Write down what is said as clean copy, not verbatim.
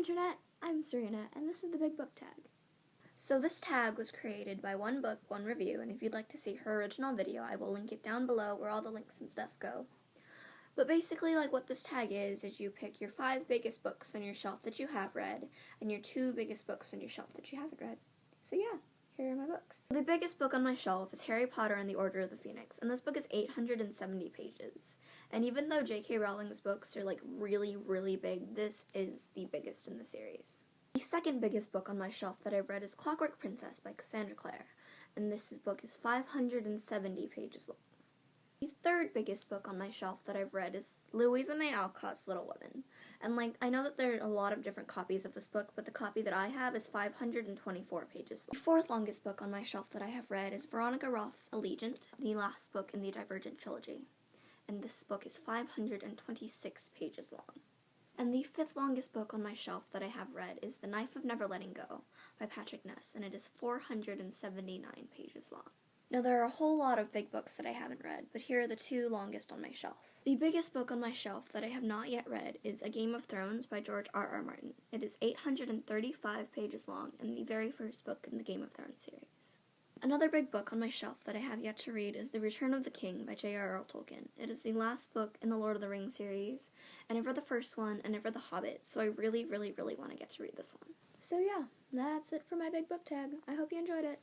Internet, I'm Serena, and this is the Big Book Tag. So this tag was created by One Book, One Review, and if you'd like to see her original video, I will link it down below where all the links and stuff go. But basically, like, what this tag is you pick your 5 biggest books on your shelf that you have read, and your 2 biggest books on your shelf that you haven't read. So yeah, here are my books. The biggest book on my shelf is Harry Potter and the Order of the Phoenix, and this book is 870 pages. And even though J.K. Rowling's books are, like, really, really big, this is the biggest in the series. The second biggest book on my shelf that I've read is Clockwork Princess by Cassandra Clare, and this book is 570 pages long. The third biggest book on my shelf that I've read is Louisa May Alcott's Little Women, and I know that there are a lot of different copies of this book, but the copy that I have is 524 pages long. The fourth longest book on my shelf that I have read is Veronica Roth's Allegiant, the last book in the Divergent trilogy, and this book is 526 pages long. And the fifth longest book on my shelf that I have read is The Knife of Never Letting Go by Patrick Ness, and it is 479 pages long. Now, there are a whole lot of big books that I haven't read, but here are the 2 longest on my shelf. The biggest book on my shelf that I have not yet read is A Game of Thrones by George R.R. Martin. It is 835 pages long and the very first book in the Game of Thrones series. Another big book on my shelf that I have yet to read is The Return of the King by J.R.R. Tolkien. It is the last book in the Lord of the Rings series, and I've read the first one and I've read The Hobbit, so I really, really, really want to get to read this one. So yeah, that's it for my big book tag. I hope you enjoyed it.